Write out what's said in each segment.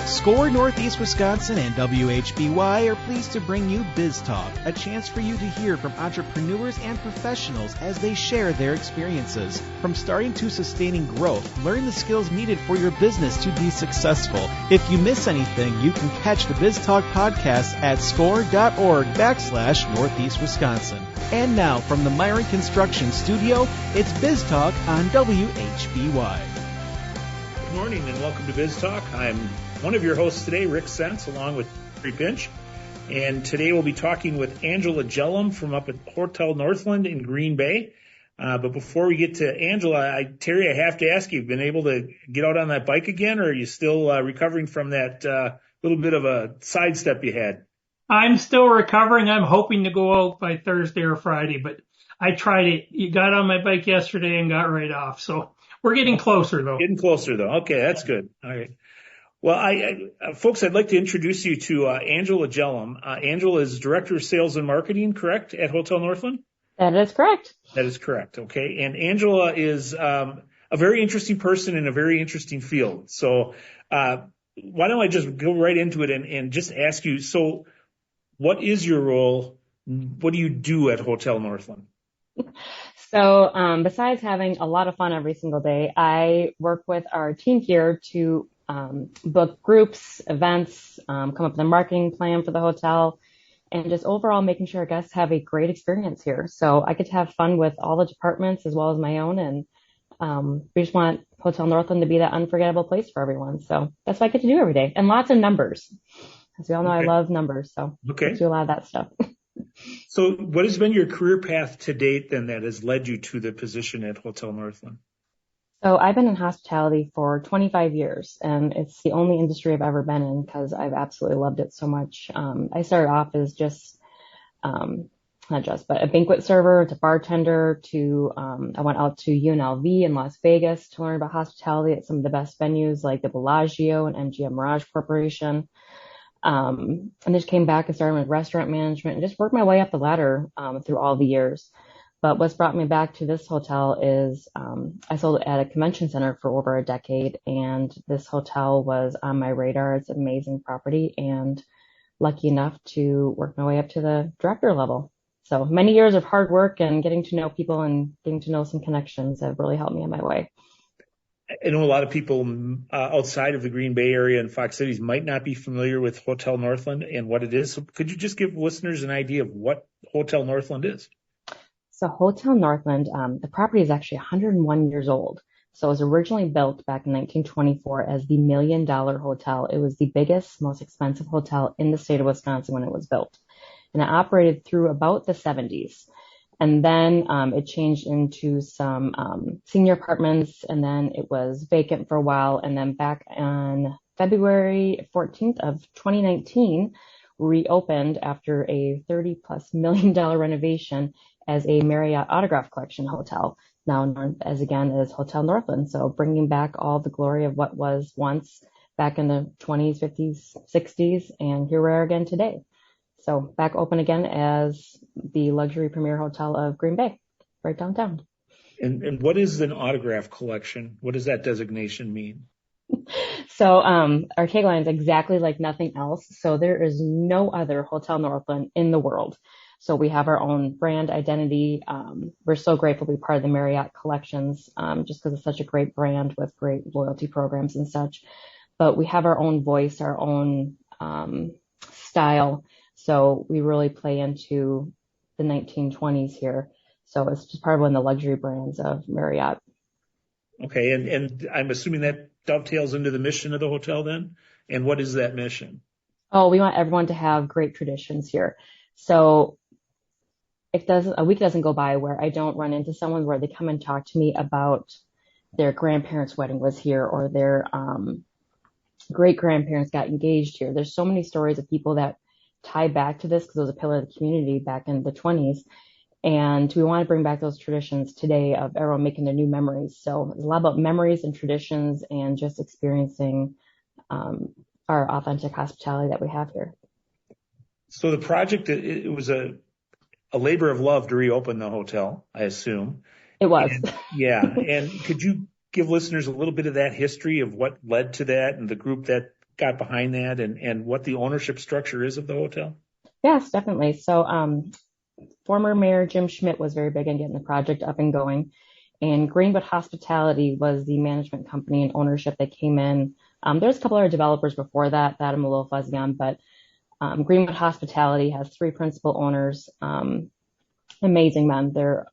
SCORE Northeast Wisconsin and WHBY are pleased to bring you Biztalk, a chance for you to hear from entrepreneurs and professionals as they share their experiences. From starting to sustaining growth, learn the skills needed for your business to be successful. If you miss anything, you can catch the Biztalk podcast at score.org/Northeast Wisconsin. And now, from the Myron Construction Studio, it's Biztalk on WHBY. Good morning and welcome to Biztalk. I'm one of your hosts today, Rick Sense, along with Terry Pinch. And today we'll be talking with Angela Jellum from up at Hotel Northland in Green Bay. But before we get to Angela, Terry, I have to ask you, been able to get out on that bike again, or are you still recovering from that little bit of a sidestep you had? I'm still recovering. I'm hoping to go out by Thursday or Friday, but I tried it. You got on my bike yesterday and got right off. So we're getting closer, though. Getting closer, though. Okay, that's good. All right. Well, folks, I'd like to introduce you to Angela Jellum. Angela is Director of Sales and Marketing, correct, at Hotel Northland? That is correct. That is correct. Okay. And Angela is a very interesting person in a very interesting field. So why don't I just go right into it and just ask you, so what is your role? What do you do at Hotel Northland? So besides having a lot of fun every single day, I work with our team here to book groups, events, come up with a marketing plan for the hotel, and just overall making sure our guests have a great experience here. So I get to have fun with all the departments as well as my own, and we just want Hotel Northland to be that unforgettable place for everyone. So that's what I get to do every day, and lots of numbers. As we all know, I love numbers, so I do a lot of that stuff. So what has been your career path to date then that has led you to the position at Hotel Northland? So I've been in hospitality for 25 years, and it's the only industry I've ever been in because I've absolutely loved it so much. I started off as but a banquet server to bartender to, I went out to UNLV in Las Vegas to learn about hospitality at some of the best venues like the Bellagio and MGM Mirage Corporation. And just came back and started with restaurant management and just worked my way up the ladder, through all the years. But what's brought me back to this hotel is, I sold at a convention center for over a decade, and this hotel was on my radar. It's an amazing property, and lucky enough to work my way up to the director level. So many years of hard work and getting to know people and getting to know some connections have really helped me on my way. I know a lot of people outside of the Green Bay area and Fox Cities might not be familiar with Hotel Northland and what it is. So could you just give listeners an idea of what Hotel Northland is? So Hotel Northland, the property is actually 101 years old. So it was originally built back in 1924 as the $1 Million Hotel. It was the biggest, most expensive hotel in the state of Wisconsin when it was built. And it operated through about the 70s. And then it changed into some senior apartments, and then it was vacant for a while. And then back on February 14th of 2019, reopened after a $30+ million renovation as a Marriott Autograph Collection hotel, now known as Hotel Northland. So bringing back all the glory of what was once back in the 20s, 50s, 60s, and here we are again today. So back open again as the luxury premier hotel of Green Bay, right downtown. And what is an autograph collection? What does that designation mean? So our tagline is exactly like nothing else. So there is no other Hotel Northland in the world. So we have our own brand identity. We're so grateful to be part of the Marriott collections, just because it's such a great brand with great loyalty programs and such. But we have our own voice, our own style. So we really play into the 1920s here. So it's just part of one of the luxury brands of Marriott. Okay. And I'm assuming that dovetails into the mission of the hotel then? And what is that mission? Oh, we want everyone to have great traditions here. So a week doesn't go by where I don't run into someone where they come and talk to me about their grandparents' wedding was here, or their great grandparents got engaged here. There's so many stories of people that tie back to this because it was a pillar of the community back in the 20s. And we want to bring back those traditions today of everyone making their new memories. So it's a lot about memories and traditions and just experiencing our authentic hospitality that we have here. So the project, it was a labor of love to reopen the hotel, I assume. It was. And could you give listeners a little bit of that history of what led to that and the group that got behind that and what the ownership structure is of the hotel? Yes, definitely. So, former Mayor Jim Schmidt was very big in getting the project up and going. And Greenwood Hospitality was the management company and ownership that came in. There's a couple other developers before that I'm a little fuzzy on, but Greenwood Hospitality has three principal owners, amazing men. They're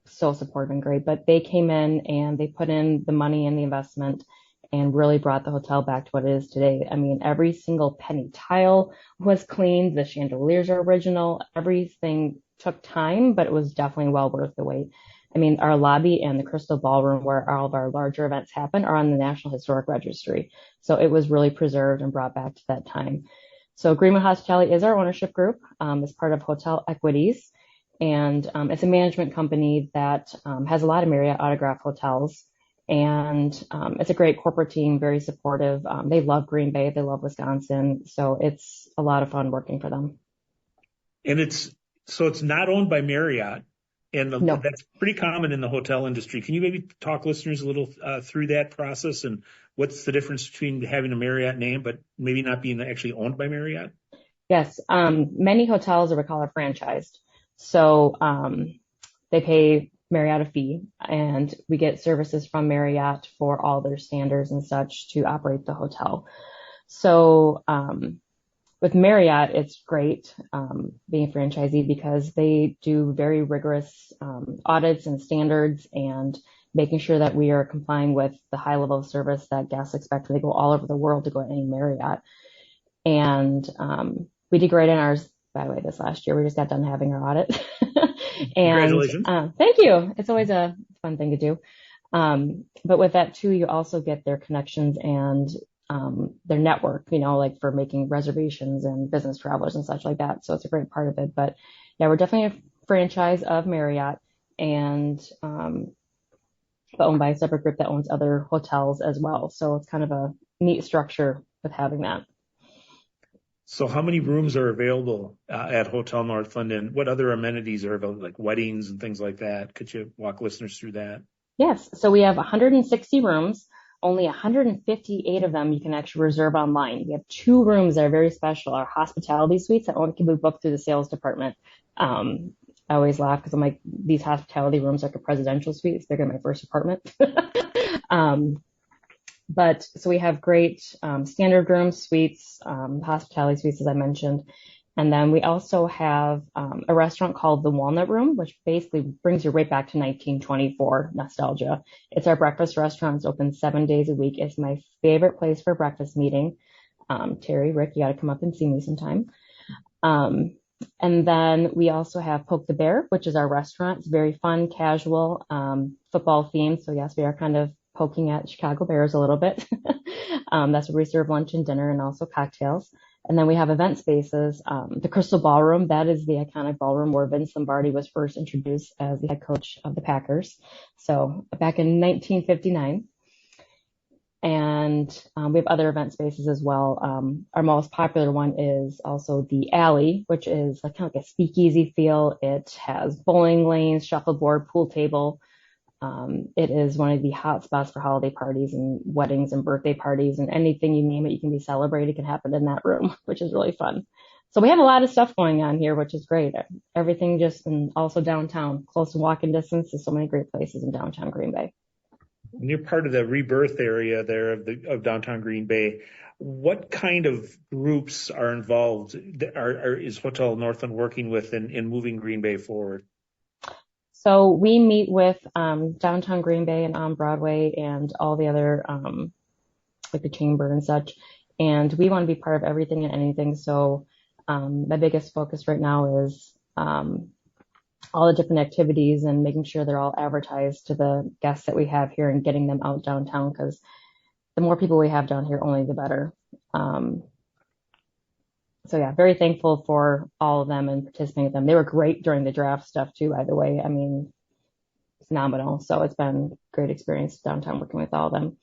so supportive and great, but they came in and they put in the money and the investment and really brought the hotel back to what it is today. I mean, every single penny tile was cleaned. The chandeliers are original. Everything took time, but it was definitely well worth the wait. I mean, our lobby and the Crystal Ballroom, where all of our larger events happen, are on the National Historic Registry. So it was really preserved and brought back to that time. So Greenwood Hospitality is our ownership group, as part of Hotel Equities. And it's a management company that has a lot of Marriott Autograph hotels. And it's a great corporate team, very supportive. They love Green Bay. They love Wisconsin. So it's a lot of fun working for them. And it's not owned by Marriott. And No. that's pretty common in the hotel industry. Can you maybe talk listeners a little through that process and what's the difference between having a Marriott name but maybe not being actually owned by Marriott? Yes. Many hotels are what we call franchised. So they pay Marriott a fee, and we get services from Marriott for all their standards and such to operate the hotel. So with Marriott, it's great being a franchisee because they do very rigorous audits and standards and making sure that we are complying with the high level of service that guests expect when they go all over the world to go to any Marriott. And we did great in ours, by the way, this last year. We just got done having our audit. And congratulations. Thank you. It's always a fun thing to do. But with that too, you also get their connections and their network, like for making reservations and business travelers and such like that. So it's a great part of it. But yeah, we're definitely a franchise of Marriott and owned by a separate group that owns other hotels as well. So it's kind of a neat structure with having that. So how many rooms are available at Hotel Northland, and what other amenities are available, like weddings and things like that? Could you walk listeners through that? Yes. So we have 160 rooms. Only 158 of them you can actually reserve online. We have 2 rooms that are very special, our hospitality suites that only can be booked through the sales department. I always laugh because I'm like, these hospitality rooms are like a presidential suite. It's bigger than my first apartment. But so we have great standard rooms, suites, hospitality suites, as I mentioned. And then we also have a restaurant called the Walnut Room, which basically brings you right back to 1924 nostalgia. It's our breakfast restaurant. It's open 7 days a week. It's my favorite place for a breakfast meeting. Terry, Rick, you got to come up and see me sometime. And then we also have Poke the Bear, which is our restaurant. It's very fun, casual, football themed. So yes, we are kind of poking at Chicago Bears a little bit. That's where we serve lunch and dinner and also cocktails. And then we have event spaces. The Crystal Ballroom, that is the iconic ballroom where Vince Lombardi was first introduced as the head coach of the Packers. So back in 1959. And we have other event spaces as well. Our most popular one is also the Alley, which is kind of like a speakeasy feel. It has bowling lanes, shuffleboard, pool table. It is one of the hot spots for holiday parties and weddings and birthday parties, and anything you name it, you can be celebrated, can happen in that room, which is really fun. So we have a lot of stuff going on here, which is great. Everything just, and also downtown, close to walking distance to so many great places in downtown Green Bay. And you're part of the rebirth area there of downtown Green Bay. What kind of groups are involved? Is Hotel Northland working with in moving Green Bay forward? So we meet with downtown Green Bay and on Broadway and all the other, like the Chamber and such. And we want to be part of everything and anything. So my biggest focus right now is all the different activities and making sure they're all advertised to the guests that we have here and getting them out downtown, because the more people we have down here, only the better. So yeah, very thankful for all of them and participating with them. They were great during the draft stuff too, by the way. I mean, phenomenal. So it's been a great experience downtown working with all of them.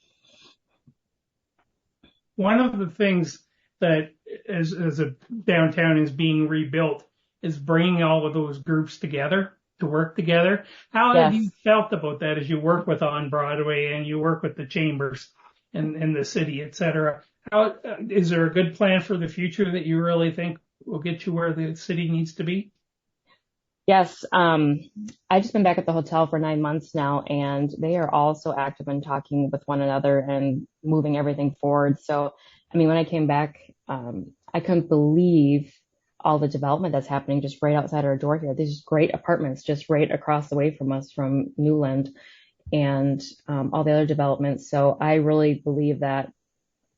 One of the things that as a downtown is being rebuilt is bringing all of those groups together to work together. How have you felt about that as you work with On Broadway and you work with the Chambers? in the city, et cetera. How, is there a good plan for the future that you really think will get you where the city needs to be? Yes, I've just been back at the hotel for 9 months now, and they are all so active in talking with one another and moving everything forward. So, I mean, when I came back, I couldn't believe all the development that's happening just right outside our door here. There's just great apartments just right across the way from us from Newland and all the other developments. So I really believe that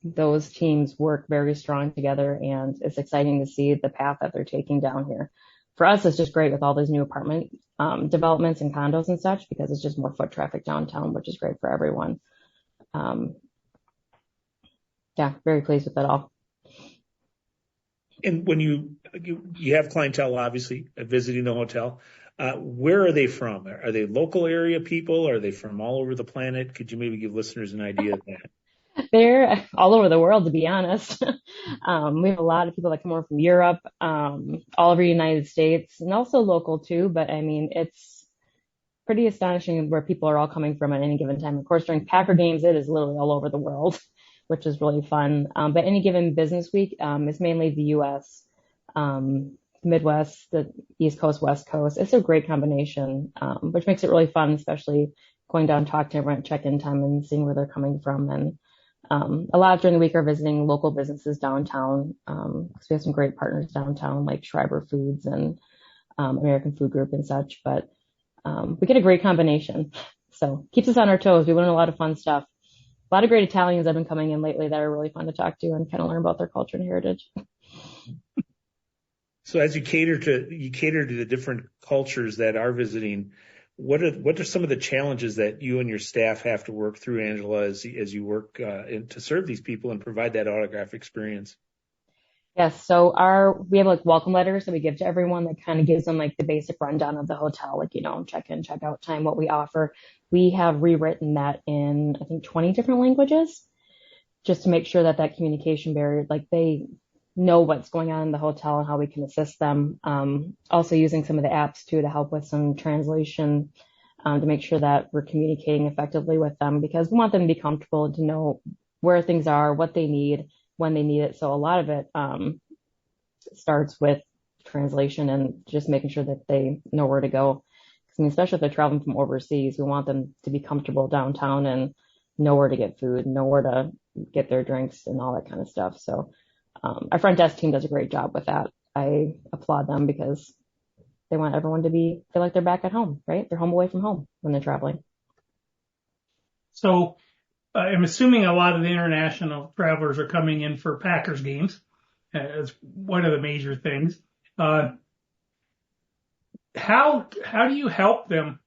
those teams work very strong together, and it's exciting to see the path that they're taking down here. For us, it's just great with all those new apartment developments and condos and such, because it's just more foot traffic downtown, which is great for everyone. Um, yeah, very pleased with it all. And when you have clientele, obviously, visiting the hotel, where are they from? Are they local area people? Are they from all over the planet? Could you maybe give listeners an idea of that? They're all over the world, to be honest. We have a lot of people that come over from Europe, all over the United States, and also local too. But I mean, it's pretty astonishing where people are all coming from at any given time. Of course, during Packer games, it is literally all over the world, which is really fun. But any given business week, it's mainly the U.S., Midwest, the East Coast, West Coast. It's a great combination, which makes it really fun, especially going down, talk to everyone at check-in time and seeing where they're coming from. And a lot during the week are visiting local businesses downtown, because we have some great partners downtown, like Schreiber Foods and American Food Group and such. But we get a great combination. So keeps us on our toes. We learn a lot of fun stuff. A lot of great Italians have been coming in lately that are really fun to talk to and kind of learn about their culture and heritage. So as you cater to the different cultures that are visiting, what are some of the challenges that you and your staff have to work through, Angela, as you work to serve these people and provide that autograph experience? Yes. So we have like welcome letters that we give to everyone that kind of gives them like the basic rundown of the hotel, like, check in, check out time, what we offer. We have rewritten that in, I think, 20 different languages, just to make sure that communication barrier, like they know what's going on in the hotel and how we can assist them. Also using some of the apps too to help with some translation, to make sure that we're communicating effectively with them, because we want them to be comfortable and to know where things are, what they need, when they need it. So a lot of it starts with translation and just making sure that they know where to go. I mean, especially if they're traveling from overseas, we want them to be comfortable downtown and know where to get food, know where to get their drinks and all that kind of stuff. So our front desk team does a great job with that. I applaud them because they want everyone to feel like they're back at home, right? They're home away from home when they're traveling. So I'm assuming a lot of the international travelers are coming in for Packers games as one of the major things. How do you help them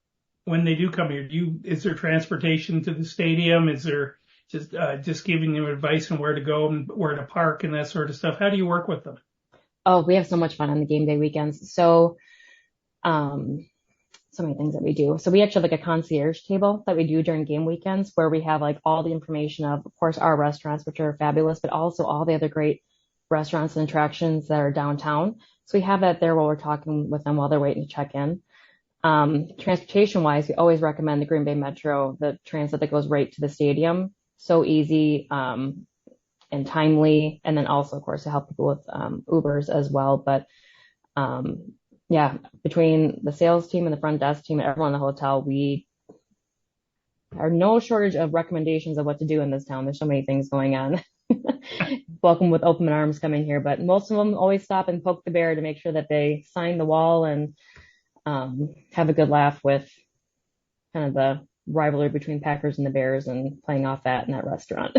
when they do come here? Is there transportation to the stadium? Is there just giving them advice on where to go and where to park and that sort of stuff? How do you work with them? Oh, we have so much fun on the game day weekends. So many things that we do. So we actually have like a concierge table that we do during game weekends, where we have like all the information of course, our restaurants, which are fabulous, but also all the other great restaurants and attractions that are downtown. So we have that there while we're talking with them while they're waiting to check in. Transportation wise, we always recommend the Green Bay Metro, the transit that goes right to the stadium. So easy, and timely. And then also, of course, to help people with, Ubers as well. But, yeah, between the sales team and the front desk team and everyone in the hotel, we are no shortage of recommendations of what to do in this town. There's so many things going on. Welcome with open arms coming here, but most of them always stop and poke the bear to make sure that they sign the wall and have a good laugh with kind of the rivalry between Packers and the Bears and playing off that in that restaurant.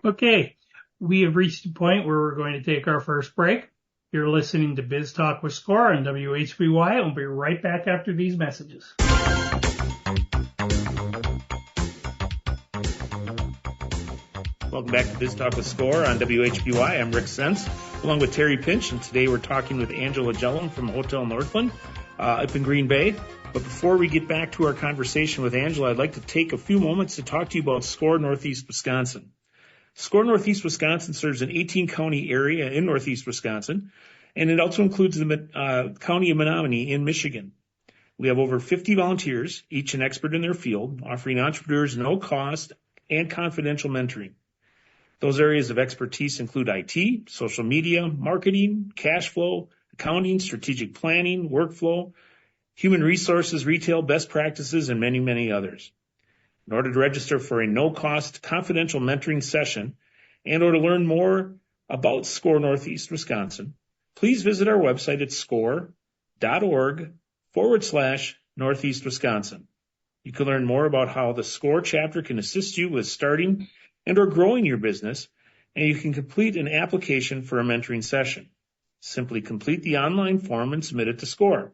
Okay, we have reached a point where we're going to take our first break. You're listening to Biztalk with Score on WHBY, and we'll be right back after these messages. Welcome back to Biztalk with Score on WHBY. I'm Rick Sense, along with Terry Pinch, and today we're talking with Angela Jellum from Hotel Northland up in Green Bay. But before we get back to our conversation with Angela, I'd like to take a few moments to talk to you about Score Northeast Wisconsin. Score Northeast Wisconsin serves an 18-county area in Northeast Wisconsin, and it also includes the county of Menominee in Michigan. We have over 50 volunteers, each an expert in their field, offering entrepreneurs no-cost and confidential mentoring. Those areas of expertise include IT, social media, marketing, cash flow, accounting, strategic planning, workflow, human resources, retail, best practices, and many, many others. In order to register for a no-cost confidential mentoring session and or to learn more about SCORE Northeast Wisconsin, please visit our website at score.org/Northeast Wisconsin. You can learn more about how the SCORE chapter can assist you with starting and or growing your business, and you can complete an application for a mentoring session. Simply complete the online form and submit it to SCORE.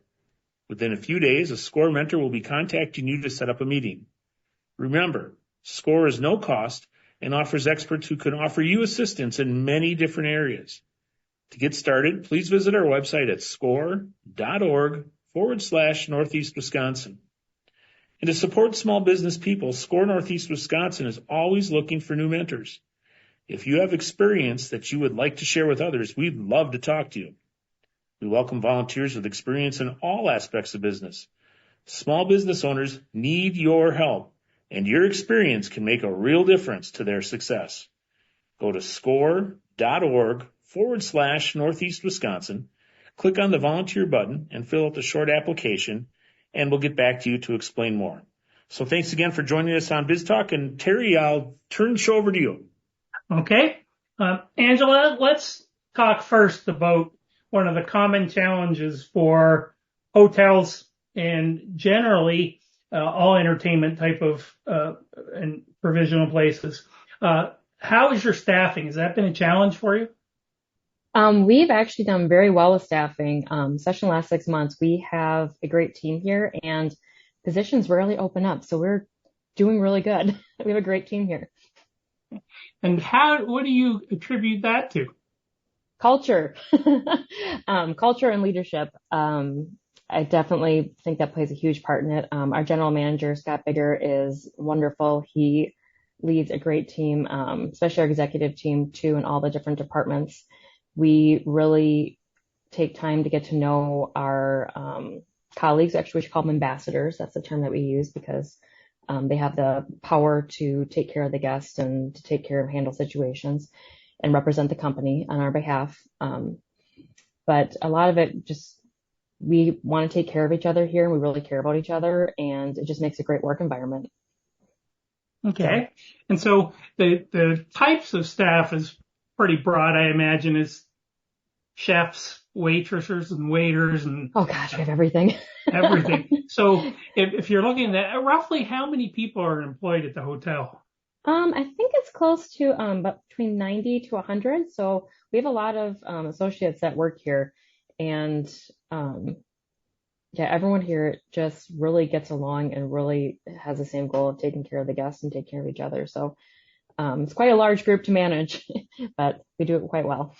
Within a few days, a SCORE mentor will be contacting you to set up a meeting. Remember, SCORE is no cost and offers experts who can offer you assistance in many different areas. To get started, please visit our website at score.org/Northeast Wisconsin. And to support small business people, SCORE Northeast Wisconsin is always looking for new mentors. If you have experience that you would like to share with others, we'd love to talk to you. We welcome volunteers with experience in all aspects of business. Small business owners need your help, and your experience can make a real difference to their success. Go to score.org/Northeast Wisconsin, click on the volunteer button, and fill out the short application, and we'll get back to you to explain more. So thanks again for joining us on Biztalk. And Terry, I'll turn the show over to you. Okay. Angela, let's talk first about one of the common challenges for hotels and generally all entertainment type of and provisional places. How is your staffing? Has that been a challenge for you? We've actually done very well with staffing, especially in the last 6 months. We have a great team here and positions rarely open up. So we're doing really good. We have a great team here. And what do you attribute that to? Culture, culture and leadership. I definitely think that plays a huge part in it. Our general manager, Scott Bigger, is wonderful. He leads a great team, especially our executive team too, in all the different departments. We really take time to get to know our colleagues. Actually, we should call them ambassadors. That's the term that we use because they have the power to take care of the guests and to take care of handle situations and represent the company on our behalf. But a lot of it just, we want to take care of each other here and we really care about each other and it just makes a great work environment. Okay. And so the types of staff is pretty broad, I imagine, is chefs, waitresses and waiters and oh gosh, we have everything. everything. So if you're looking at roughly how many people are employed at the hotel? I think it's close to about between 90 to 100. So we have a lot of associates that work here, and yeah, everyone here just really gets along and really has the same goal of taking care of the guests and taking care of each other. So it's quite a large group to manage, but we do it quite well.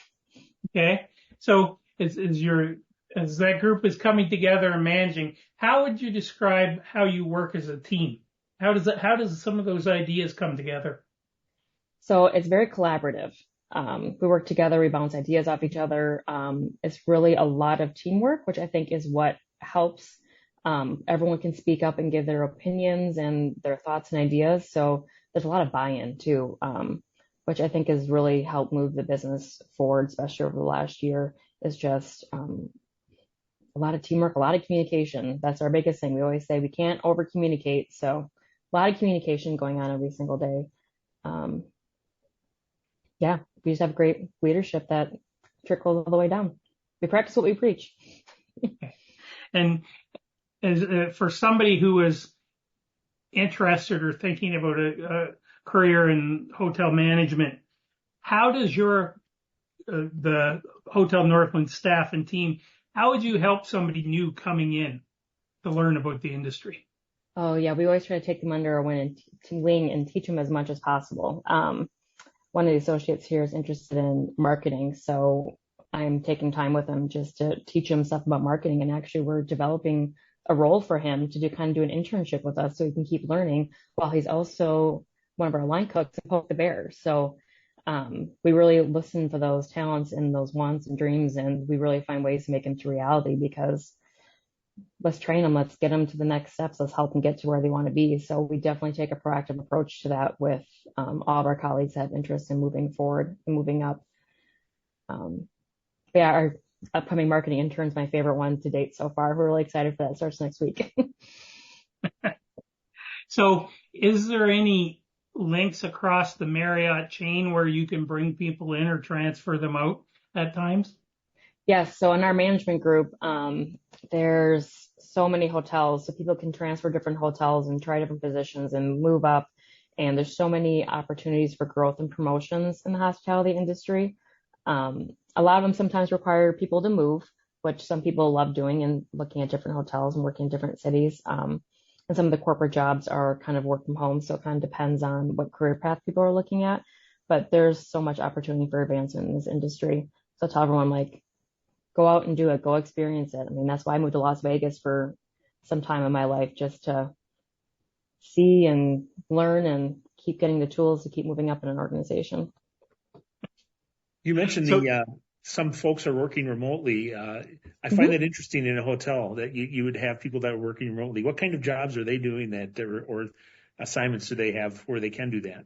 Okay, so as that group is coming together and managing, how would you describe how you work as a team? How does some of those ideas come together? So it's very collaborative. We work together, we bounce ideas off each other. It's really a lot of teamwork, which I think is what helps. Everyone can speak up and give their opinions and their thoughts and ideas. So there's a lot of buy-in too, which I think has really helped move the business forward, especially over the last year, is just a lot of teamwork, a lot of communication. That's our biggest thing. We always say we can't over communicate. So a lot of communication going on every single day. Yeah, we just have great leadership that trickles all the way down. We practice what we preach. And as for somebody who is interested or thinking about a career in hotel management, how does the Hotel Northland staff and team, how would you help somebody new coming in to learn about the industry? Oh yeah, we always try to take them under our wing and teach them as much as possible. One of the associates here is interested in marketing, so I'm taking time with him just to teach him stuff about marketing. And actually, we're developing a role for him to do an internship with us so he can keep learning while he's also one of our line cooks and poke the bear. So we really listen for those talents and those wants and dreams, and we really find ways to make them to reality because let's train them. Let's get them to the next steps. Let's help them get to where they want to be. So we definitely take a proactive approach to that with all of our colleagues that have interest in moving forward and moving up. Yeah, our upcoming marketing intern's my favorite one to date so far. We're really excited for that. It starts next week. So is there any links across the Marriott chain where you can bring people in or transfer them out at times? Yes. So in our management group, there's so many hotels, so people can transfer different hotels and try different positions and move up. And there's so many opportunities for growth and promotions in the hospitality industry. A lot of them sometimes require people to move, which some people love doing and looking at different hotels and working in different cities. And some of the corporate jobs are kind of work from home. So it kind of depends on what career path people are looking at. But there's so much opportunity for advancement in this industry. So I tell everyone, like, go out and do it, go experience it. I mean, that's why I moved to Las Vegas for some time in my life, just to see and learn and keep getting the tools to keep moving up in an organization. You mentioned some folks are working remotely. I find that interesting in a hotel that you would have people that are working remotely. What kind of jobs are they doing that, or assignments do they have where they can do that?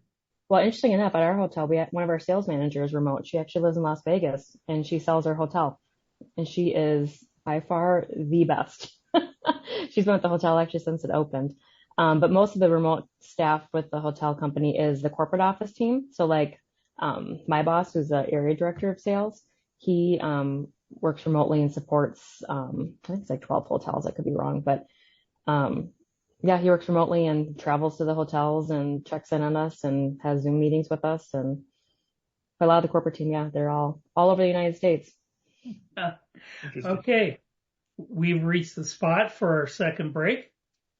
Well, interesting enough, at our hotel, we had one of our sales managers remote. She actually lives in Las Vegas and she sells our hotel. And she is by far the best. She's been at the hotel actually since it opened. But most of the remote staff with the hotel company is the corporate office team. So like, my boss, who's the area director of sales, he, works remotely and supports, I think it's like 12 hotels. I could be wrong, but, yeah, he works remotely and travels to the hotels and checks in on us and has Zoom meetings with us. And a lot of the corporate team, yeah, they're all over the United States. Okay. We've reached the spot for our second break.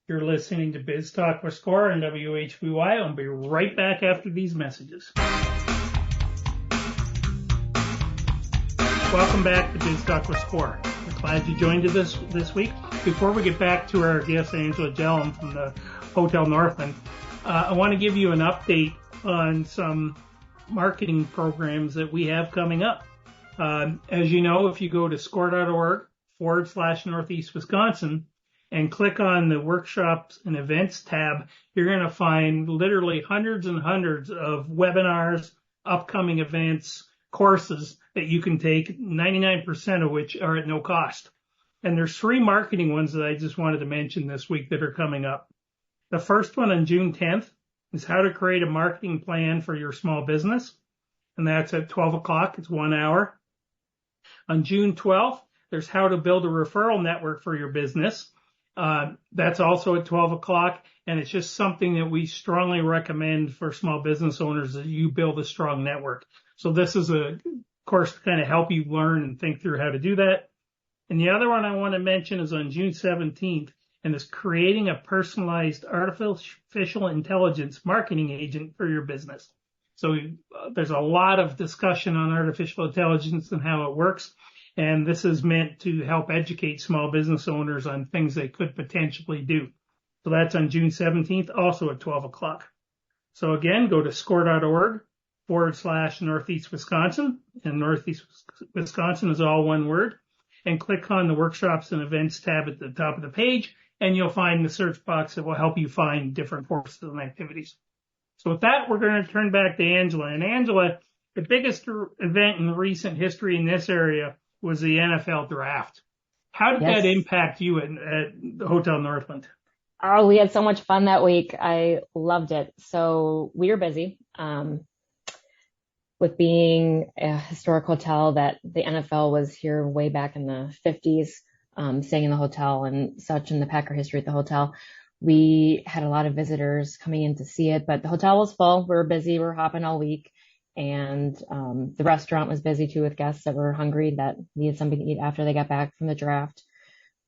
You're listening to Biztalk with Score on WHBY. I'll be right back after these messages. Welcome back to Biztalk with Score. We're glad you joined us this week. Before we get back to our guest, Angela Jellum from the Hotel Northland, I want to give you an update on some marketing programs that we have coming up. As you know, if you go to score.org/Northeast Wisconsin and click on the workshops and events tab, you're going to find literally hundreds and hundreds of webinars, upcoming events, courses that you can take, 99% of which are at no cost. And there's 3 marketing ones that I just wanted to mention this week that are coming up. The first one on June 10th is how to create a marketing plan for your small business. And that's at 12 o'clock. It's 1 hour. On June 12th, there's how to build a referral network for your business. That's also at 12 o'clock. And it's just something that we strongly recommend for small business owners, that you build a strong network. So this is a course to kind of help you learn and think through how to do that. And the other one I want to mention is on June 17th, and is creating a personalized artificial intelligence marketing agent for your business. So there's a lot of discussion on artificial intelligence and how it works. And this is meant to help educate small business owners on things they could potentially do. So that's on June 17th, also at 12 o'clock. So again, go to score.org/Northeast Wisconsin, and Northeast Wisconsin is all one word, and click on the workshops and events tab at the top of the page, and you'll find the search box that will help you find different courses and activities. So with that, we're going to turn back to Angela. And Angela, the biggest event in recent history in this area was the NFL draft. How did that impact you at the Hotel Northland? Oh, we had so much fun that week. I loved it. So we were busy, with being a historic hotel that the NFL was here way back in the 50s, staying in the hotel and such, in the Packer history at the hotel. We had a lot of visitors coming in to see it, but the hotel was full. We were busy. We were hopping all week. And the restaurant was busy too, with guests that were hungry, that needed something to eat after they got back from the draft.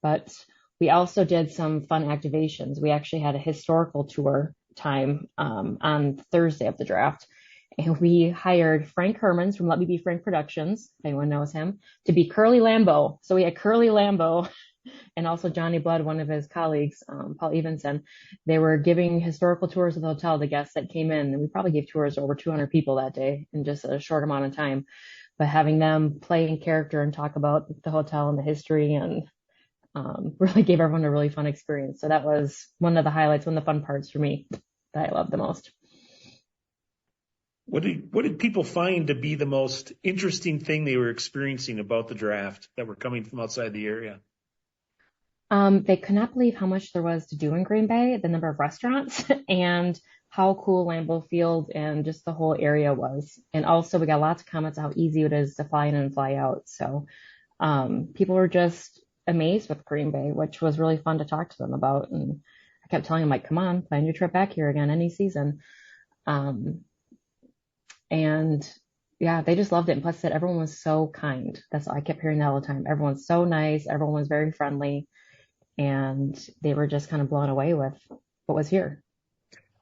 But we also did some fun activations. We actually had a historical tour time on Thursday of the draft. And we hired Frank Hermans from Let Me Be Frank Productions, if anyone knows him, to be Curly Lambeau. So we had Curly Lambeau and also Johnny Blood, one of his colleagues, Paul Evenson. They were giving historical tours of the hotel to guests that came in. And we probably gave tours to over 200 people that day in just a short amount of time. But having them play in character and talk about the hotel and the history and really gave everyone a really fun experience. So that was one of the highlights, one of the fun parts for me that I loved the most. What did people find to be the most interesting thing they were experiencing about the draft that were coming from outside the area? They could not believe how much there was to do in Green Bay, the number of restaurants, and how cool Lambeau Field and just the whole area was. And also, we got lots of comments on how easy it is to fly in and fly out. So people were just amazed with Green Bay, which was really fun to talk to them about. And I kept telling them, like, come on, plan your trip back here again any season. And yeah, they just loved it. And plus, that everyone was so kind. That's all I kept hearing that all the time. Everyone's so nice. Everyone was very friendly. And they were just kind of blown away with what was here.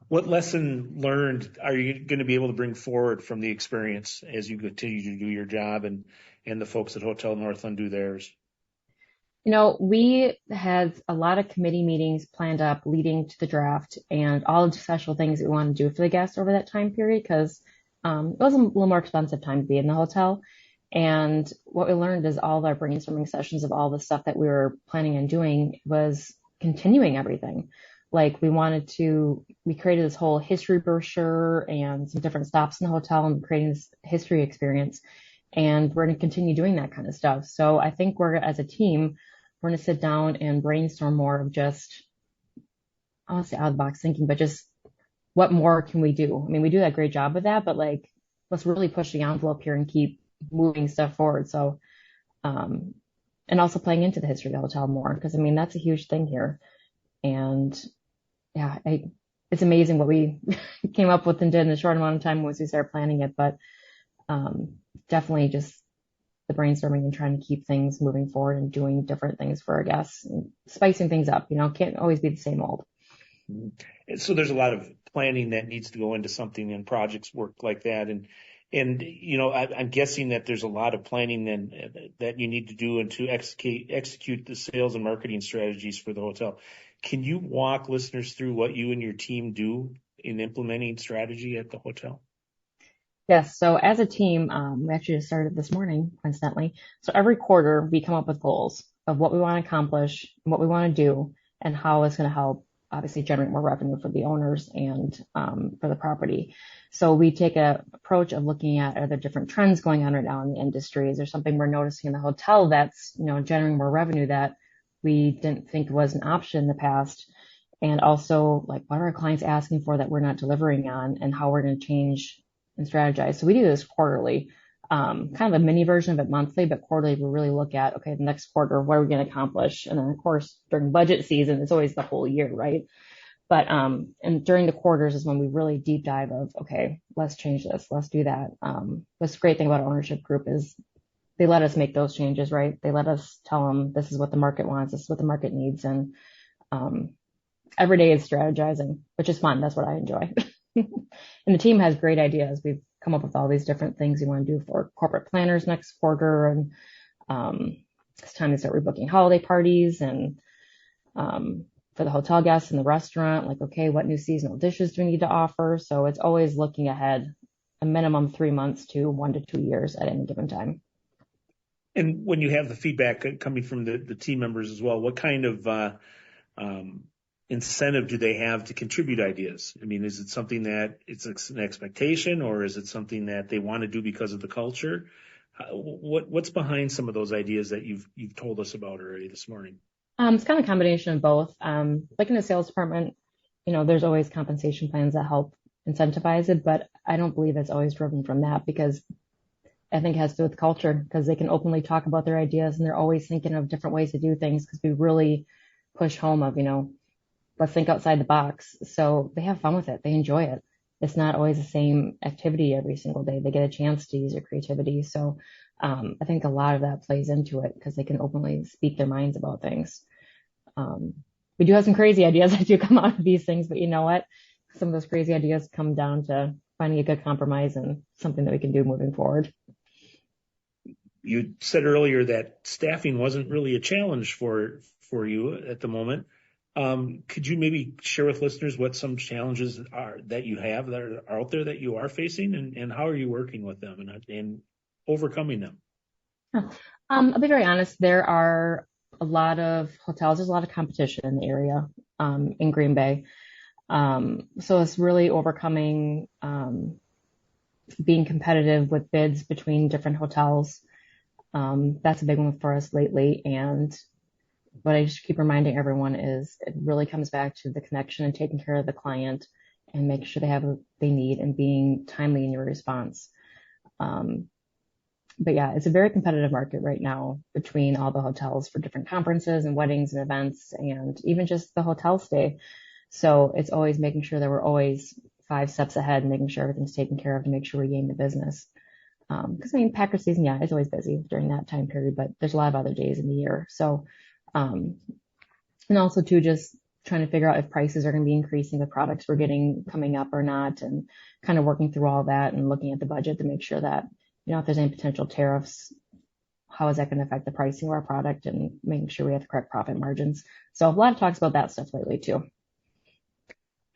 What lesson learned are you going to be able to bring forward from the experience as you continue to do your job and the folks at Hotel Northland do theirs? You know, we had a lot of committee meetings planned up leading to the draft and all the special things we wanted to do for the guests over that time period because it was a little more expensive time to be in the hotel. And what we learned is all of our brainstorming sessions of all the stuff that we were planning on doing was continuing everything. Like we created this whole history brochure and some different stops in the hotel and creating this history experience. And we're going to continue doing that kind of stuff. So I think as a team, we're going to sit down and brainstorm more of just, I don't want to say out of the box thinking, but just what more can we do? I mean, we do a great job with that, but like, let's really push the envelope here and keep moving stuff forward. So, and also playing into the history of the hotel more, because I mean, that's a huge thing here. And yeah, it's amazing what we came up with and did in a short amount of time once we started planning it. But definitely just the brainstorming and trying to keep things moving forward and doing different things for our guests and spicing things up, can't always be the same old. So there's a lot of planning that needs to go into something and projects work like that. And I'm guessing that there's a lot of planning then that you need to do and to execute the sales and marketing strategies for the hotel. Can you walk listeners through what you and your team do in implementing strategy at the hotel? Yes. So as a team, we actually just started this morning, coincidentally. So every quarter we come up with goals of what we want to accomplish, what we want to do, and how it's going to help obviously generate more revenue for the owners and for the property. So we take a approach of looking at, are there different trends going on right now in the industry? Is there something we're noticing in the hotel that's, generating more revenue that we didn't think was an option in the past? And also, like, what are our clients asking for that we're not delivering on, and how we're going to change and strategize. So we do this quarterly, kind of a mini version of it monthly, but quarterly we really look at, okay, the next quarter, what are we going to accomplish? And then of course, during budget season, it's always the whole year, right? But, and during the quarters is when we really deep dive of, okay, let's change this, let's do that. What's the great thing about our ownership group is they let us make those changes, right? They let us tell them this is what the market wants, this is what the market needs. And, every day is strategizing, which is fun. That's what I enjoy. And the team has great ideas. We've come up with all these different things we want to do for corporate planners next quarter. And it's time to start rebooking holiday parties and for the hotel guests in the restaurant, like, okay, what new seasonal dishes do we need to offer? So it's always looking ahead a minimum 3 months to 1 to 2 years at any given time. And when you have the feedback coming from the team members as well, what kind of incentive do they have to contribute ideas? I mean, is it something that it's an expectation, or is it something that they want to do because of the culture? What's behind some of those ideas that you've told us about already this morning? It's kind of a combination of both. Like in the sales department, there's always compensation plans that help incentivize it, but I don't believe it's always driven from that, because I think it has to do with culture, because they can openly talk about their ideas and they're always thinking of different ways to do things, because we really push home of, let's think outside the box. So they have fun with it. They enjoy it. It's not always the same activity every single day. They get a chance to use their creativity. So I think a lot of that plays into it, because they can openly speak their minds about things. We do have some crazy ideas that do come out of these things, but you know what? Some of those crazy ideas come down to finding a good compromise and something that we can do moving forward. You said earlier that staffing wasn't really a challenge for you at the moment. Could you maybe share with listeners what some challenges are that you have that are out there that you are facing, and how are you working with them and overcoming them? I'll be very honest. There are a lot of hotels. There's a lot of competition in the area, in Green Bay. So it's really overcoming, being competitive with bids between different hotels. That's a big one for us lately. And what I just keep reminding everyone is it really comes back to the connection and taking care of the client and making sure they have what they need and being timely in your response. But yeah, it's a very competitive market right now between all the hotels for different conferences and weddings and events and even just the hotel stay. So it's always making sure that we're always 5 steps ahead and making sure everything's taken care of to make sure we gain the business. Because I mean, Packer season, yeah, it's always busy during that time period, but there's a lot of other days in the year. So, and also too, just trying to figure out if prices are going to be increasing the products we're getting coming up or not, and kind of working through all that and looking at the budget to make sure that, if there's any potential tariffs, how is that going to affect the pricing of our product and making sure we have the correct profit margins. So a lot of talks about that stuff lately too.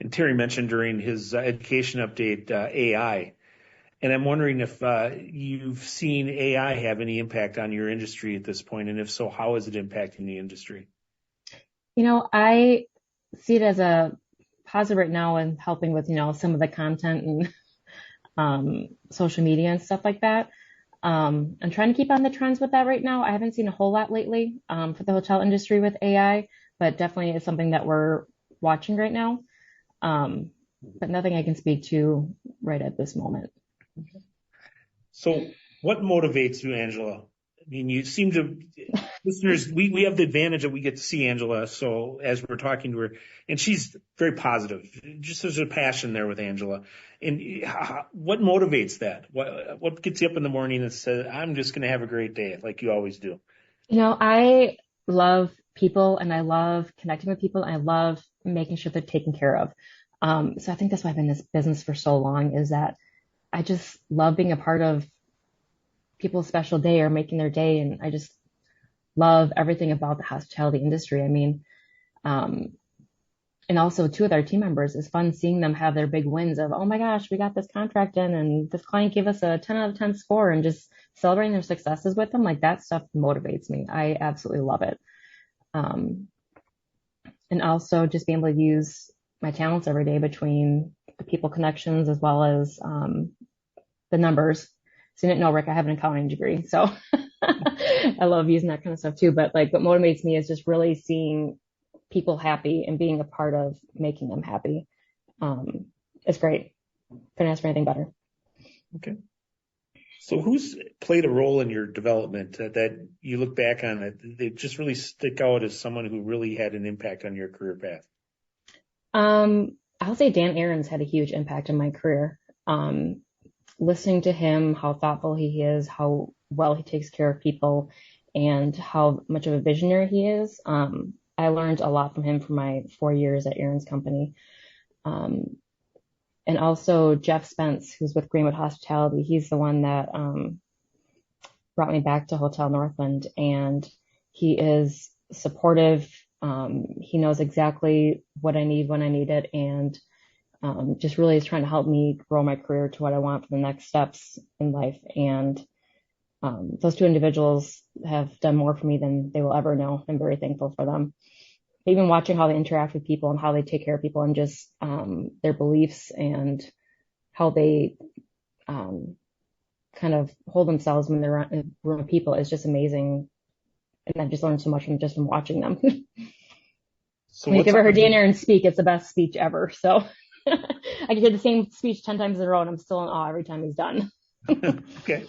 And Terry mentioned during his education update, AI. And I'm wondering if you've seen AI have any impact on your industry at this point, and if so, how is it impacting the industry? I see it as a positive right now in helping with, some of the content and social media and stuff like that. I'm trying to keep on the trends with that right now. I haven't seen a whole lot lately for the hotel industry with AI, but definitely is something that we're watching right now. But nothing I can speak to right at this moment. So what motivates you, Angela? I mean, you seem to, listeners, we have the advantage that we get to see Angela. So as we're talking to her, and she's very positive, just there's a passion there with Angela. And what motivates that? What gets you up in the morning and says, I'm just going to have a great day, like you always do? I love people and I love connecting with people. And I love making sure they're taken care of. So I think that's why I've been in this business for so long, is that I just love being a part of people's special day or making their day. And I just love everything about the hospitality industry. I mean, and also too with our team members, it's fun seeing them have their big wins of, oh my gosh, we got this contract in and this client gave us a 10 out of 10 score, and just celebrating their successes with them. Like, that stuff motivates me. I absolutely love it. And also just being able to use my talents every day between the people connections as well as the numbers. So you didn't know, Rick, I have an accounting degree, so I love using that kind of stuff too. But like, what motivates me is just really seeing people happy and being a part of making them happy. It's great. Couldn't ask for anything better. Okay. So who's played a role in your development that you look back on that they just really stick out as someone who really had an impact on your career path? I'll say Dan Aarons had a huge impact on my career. Listening to him, how thoughtful he is, how well he takes care of people, and how much of a visionary he is. I learned a lot from him for my 4 years at Aarons Company. And also Jeff Spence, who's with Greenwood Hospitality. He's the one that brought me back to Hotel Northland, and he is supportive. He knows exactly what I need when I need it, and just really is trying to help me grow my career to what I want for the next steps in life. And those two individuals have done more for me than they will ever know. I'm very thankful for them. Even watching how they interact with people and how they take care of people, and just their beliefs and how they kind of hold themselves when they're in a room of people is just amazing. And I've just learned so much from watching them. So when you've ever heard Dan Aarons speak, it's the best speech ever. So I can hear the same speech 10 times in a row, and I'm still in awe every time he's done. Okay.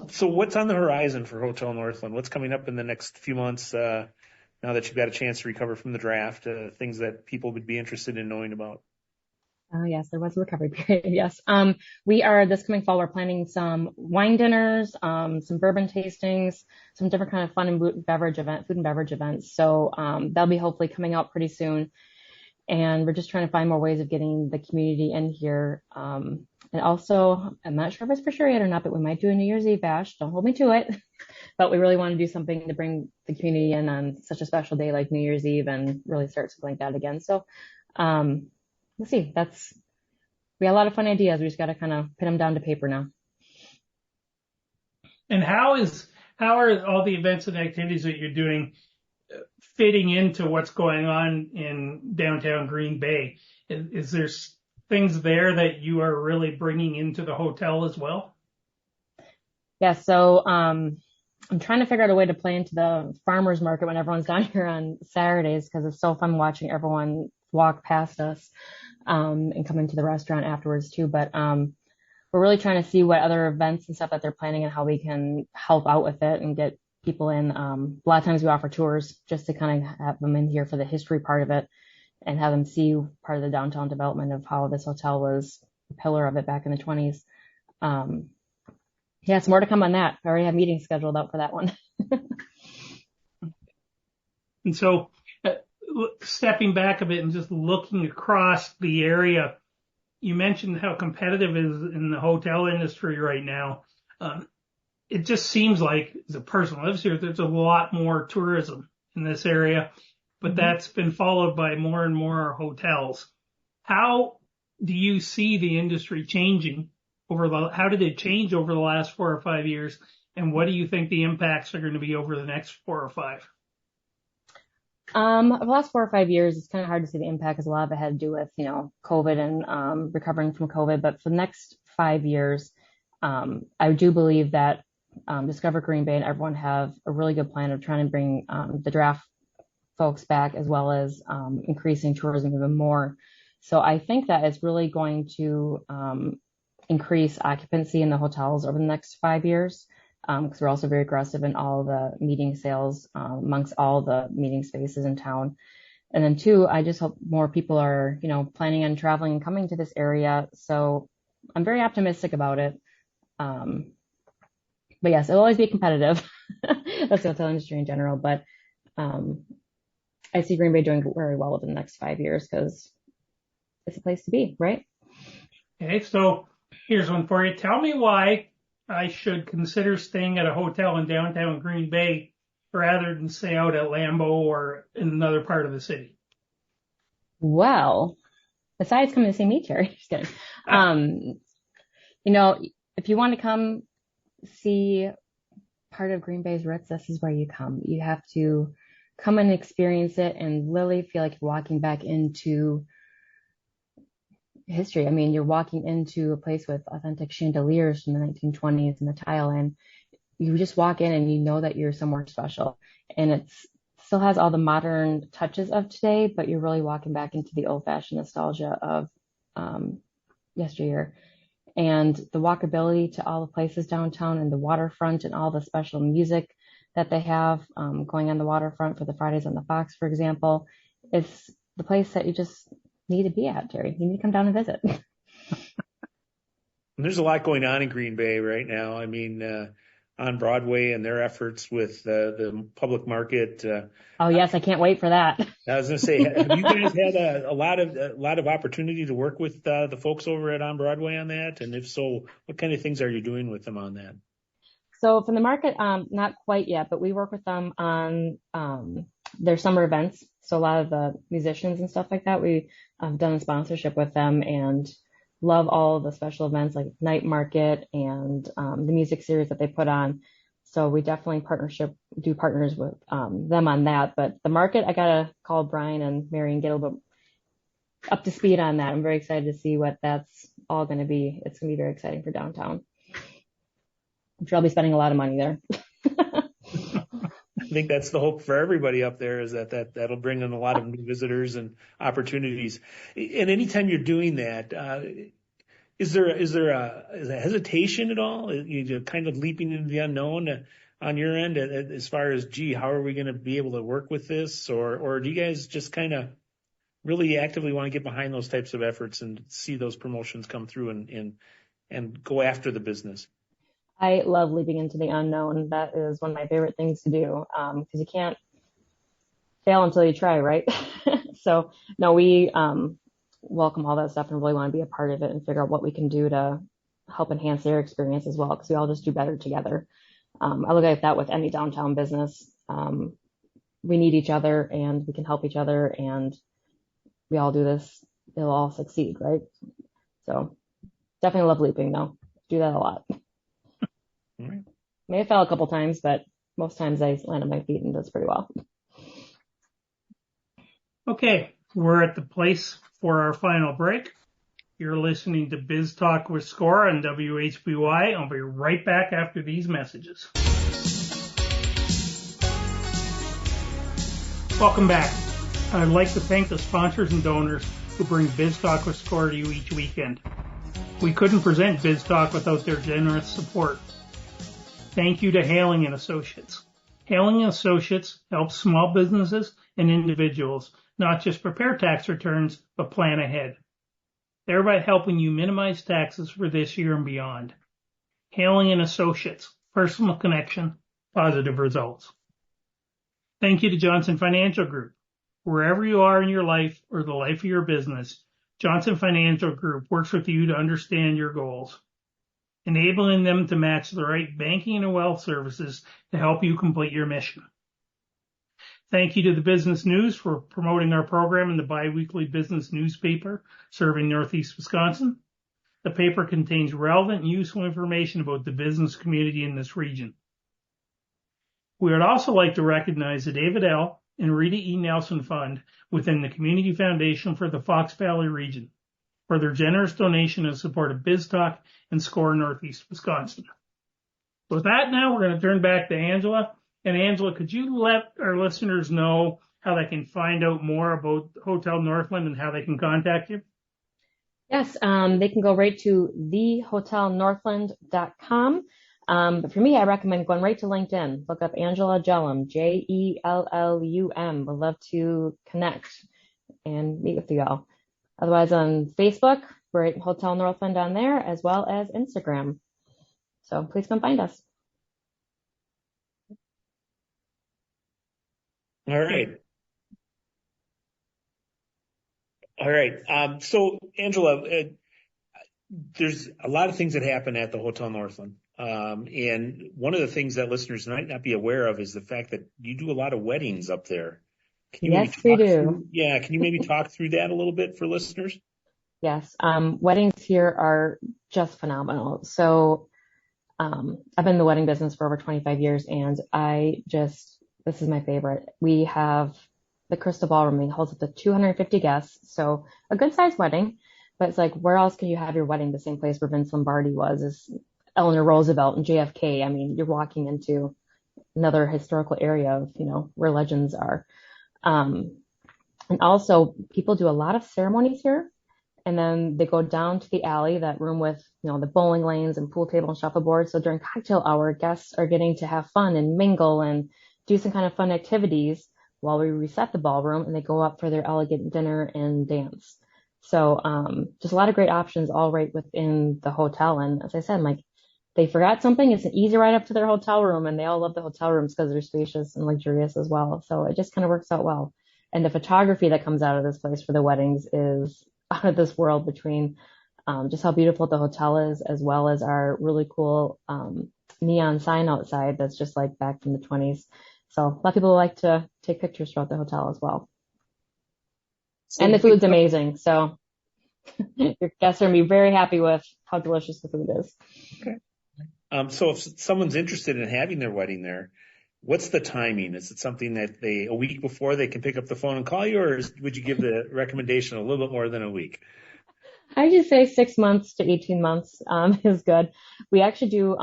So what's on the horizon for Hotel Northland? What's coming up in the next few months now that you've got a chance to recover from the draft, things that people would be interested in knowing about? Oh, yes, there was a recovery period. Yes. This coming fall, we're planning some wine dinners, some bourbon tastings, some different kind of food and beverage events. So, that'll be hopefully coming out pretty soon. And we're just trying to find more ways of getting the community in here. And also, I'm not sure if it's for sure yet or not, but we might do a New Year's Eve bash. Don't hold me to it. But we really want to do something to bring the community in on such a special day like New Year's Eve and really start something like that again. So, let's see. We got a lot of fun ideas. We just got to kind of put them down to paper now. And how are all the events and activities that you're doing fitting into what's going on in downtown Green Bay. Is there things there that you are really bringing into the hotel as well? Yeah, so I'm trying to figure out a way to play into the farmers market when everyone's down here on Saturdays because it's so fun watching everyone walk past us and come into the restaurant afterwards too. But we're really trying to see what other events and stuff that they're planning and how we can help out with it and get people in. A lot of times we offer tours just to kind of have them in here for the history part of it and have them see part of the downtown development of how this hotel was a pillar of it back in the 20s. Yeah, it's more to come on that. I already have meetings scheduled out for that one. And so stepping back a bit and just looking across the area, you mentioned how competitive it is in the hotel industry right now. It just seems like, as a person who lives here, there's a lot more tourism in this area, but that's been followed by more and more hotels. How do you see the industry changing how did it change over the last 4 or 5 years? And what do you think the impacts are going to be over the next 4 or 5? Over the last 4 or 5 years, it's kind of hard to see the impact because a lot of it had to do with, COVID and recovering from COVID. But for the next 5 years, I do believe that Discover Green Bay and everyone have a really good plan of trying to bring the draft folks back as well as increasing tourism even more. So I think that it's really going to increase occupancy in the hotels over the next 5 years. Because we're also very aggressive in all the meeting sales amongst all the meeting spaces in town. And then 2, I just hope more people are, planning on traveling and coming to this area. So I'm very optimistic about it. But yes, it'll always be competitive. That's the hotel industry in general. But I see Green Bay doing very well within the next 5 years because it's a place to be, right? Okay, so here's one for you. Tell me why I should consider staying at a hotel in downtown Green Bay rather than stay out at Lambeau or in another part of the city. Well, besides coming to see me, Terry, just kidding. If you want to come see part of Green Bay's roots, this is where you come. You have to come and experience it and literally feel like you're walking back into history. I mean, you're walking into a place with authentic chandeliers from the 1920s and the tile, and you just walk in and you know that you're somewhere special. And it still has all the modern touches of today, but you're really walking back into the old-fashioned nostalgia of yesteryear. And the walkability to all the places downtown and the waterfront and all the special music that they have going on the waterfront for the Fridays on the Fox, for example. It's the place that you just need to be at, Terry. You need to come down and visit. There's a lot going on in Green Bay right now. I mean, on Broadway and their efforts with the public market. Oh yes, I can't wait for that. I was going to say, have you guys had a lot of opportunity to work with the folks over at On Broadway on that? And if so, what kind of things are you doing with them on that? So from the market, not quite yet, but we work with them on their summer events. So a lot of the musicians and stuff like that, we have done a sponsorship with them and love all of the special events like night market and the music series that they put on. So we definitely do partners with them on that. But the market, I gotta call Brian and Mary and get a little bit up to speed on that. I'm very excited to see what that's all going to be. It's going to be very exciting for downtown. I'm sure I'll be spending a lot of money there. I think that's the hope for everybody up there is that'll bring in a lot of new visitors and opportunities. And anytime you're doing that, is there a hesitation at all? You're kind of leaping into the unknown on your end as far as, how are we going to be able to work with this? Or do you guys just kind of really actively want to get behind those types of efforts and see those promotions come through and go after the business? I love leaping into the unknown. That is one of my favorite things to do because you can't fail until you try, right? So, no, we welcome all that stuff and really want to be a part of it and figure out what we can do to help enhance their experience as well because we all just do better together. I look at that with any downtown business. We need each other and we can help each other and we all do this. It'll all succeed, right? So definitely love leaping though. Do that a lot. All right. May have fell a couple times, but most times I land on my feet and does pretty well. Okay, we're at the place for our final break. You're listening to Biztalk with Score on WHBY. I'll be right back after these messages. Welcome back. I'd like to thank the sponsors and donors who bring Biztalk with Score to you each weekend. We couldn't present Biztalk without their generous support. Thank you to Hailing and Associates. Hailing and Associates helps small businesses and individuals not just prepare tax returns, but plan ahead, thereby helping you minimize taxes for this year and beyond. Hailing and Associates, personal connection, positive results. Thank you to Johnson Financial Group. Wherever you are in your life or the life of your business, Johnson Financial Group works with you to understand your goals, enabling them to match the right banking and wealth services to help you complete your mission. Thank you to the Business News for promoting our program in the biweekly business newspaper serving Northeast Wisconsin. The paper contains relevant and useful information about the business community in this region. We would also like to recognize the David L. and Rita E. Nelson Fund within the Community Foundation for the Fox Valley region for their generous donation in support of Biztalk and Score Northeast Wisconsin. With that, now we're going to turn back to Angela. And Angela, could you let our listeners know how they can find out more about Hotel Northland and how they can contact you? Yes, they can go right to thehotelnorthland.com. But for me, I recommend going right to LinkedIn. Look up Angela Jellum, Jellum. We'd love to connect and meet with you all. Otherwise, on Facebook, we're at Hotel Northland on there, as well as Instagram. So please come find us. All right. So, Angela, there's a lot of things that happen at the Hotel Northland. And one of the things that listeners might not be aware of is the fact that you do a lot of weddings up there. Yes, we do. Can you maybe talk through that a little bit for listeners? Yes. Weddings here are just phenomenal. So, I've been in the wedding business for over 25 years and this is my favorite. We have the Crystal Ballroom. It holds up to 250 guests. So a good sized wedding, but it's like, where else can you have your wedding? The same place where Vince Lombardi was is Eleanor Roosevelt and JFK. I mean, you're walking into another historical area of, where legends are. And also people do a lot of ceremonies here. And then they go down to the alley, that room with, the bowling lanes and pool table and shuffleboard. So during cocktail hour, guests are getting to have fun and mingle and do some kind of fun activities while we reset the ballroom and they go up for their elegant dinner and dance. So, just a lot of great options all right within the hotel. And as I said, they forgot something. It's an easy ride up to their hotel room and they all love the hotel rooms because they're spacious and luxurious as well. So it just kind of works out well. And the photography that comes out of this place for the weddings is out of this world between, just how beautiful the hotel is, as well as our really cool, neon sign outside that's just like back from the 20s. So a lot of people like to take pictures throughout the hotel as well. And the food's amazing. So your guests are going to be very happy with how delicious the food is. Okay. So if someone's interested in having their wedding there, what's the timing? Is it something that a week before they can pick up the phone and call you, or would you give the recommendation a little bit more than a week? I just say 6 months to 18 months, is good. We actually do,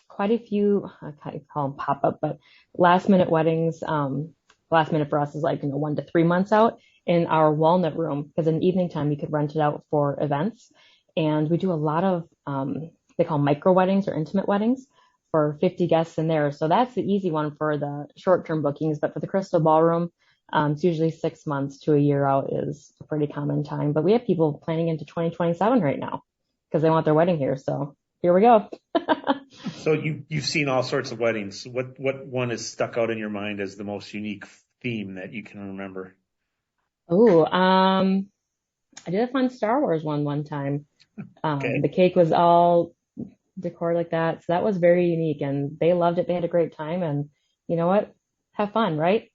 quite a few, I can't call them pop-up, but last minute weddings. Last minute for us is 1 to 3 months out in our walnut room, because in the evening time you could rent it out for events. And we do a lot of, they call micro weddings or intimate weddings for 50 guests in there. So that's the easy one for the short-term bookings. But for the Crystal Ballroom, it's usually 6 months to a year out is a pretty common time. But we have people planning into 2027 right now because they want their wedding here. So here we go. So you've seen all sorts of weddings. What one is stuck out in your mind as the most unique theme that you can remember? Oh, I did a fun Star Wars one time. Okay. The cake was all decor like that. So that was very unique and they loved it. They had a great time and you know what? Have fun, right?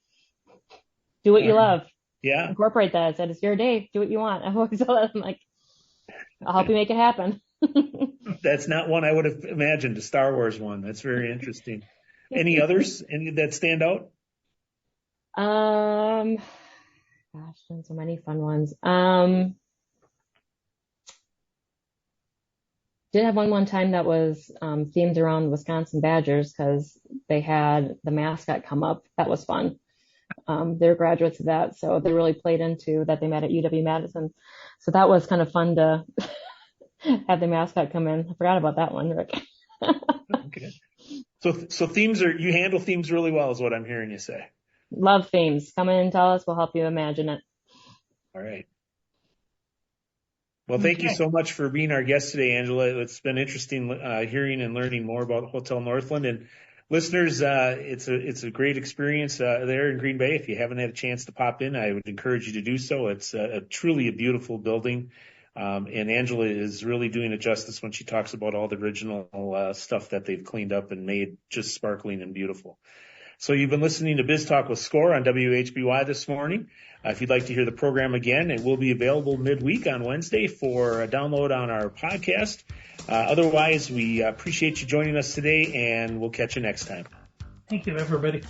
Do what you love. Yeah. Incorporate that. I said, it's your day. Do what you want. I'm like, I'll help you make it happen. That's not one I would have imagined, a Star Wars one. That's very interesting. Any others? Any that stand out? Gosh, done so many fun ones. Did have one time that was themed around Wisconsin Badgers because they had the mascot come up. That was fun. They're graduates of that, so they really played into that they met at UW-Madison. So that was kind of fun to have the mascot come in. I forgot about that one, Rick. Okay. So themes you handle themes really well is what I'm hearing you say. Love themes. Come in and tell us. We'll help you imagine it. All right. Well, thank you so much for being our guest today, Angela. It's been interesting hearing and learning more about Hotel Northland. And listeners, it's a great experience there in Green Bay. If you haven't had a chance to pop in, I would encourage you to do so. It's truly a beautiful building. And Angela is really doing it justice when she talks about all the original stuff that they've cleaned up and made just sparkling and beautiful. So you've been listening to Biz Talk with Score on WHBY this morning. If you'd like to hear the program again, it will be available midweek on Wednesday for a download on our podcast. Otherwise, we appreciate you joining us today, and we'll catch you next time. Thank you, everybody.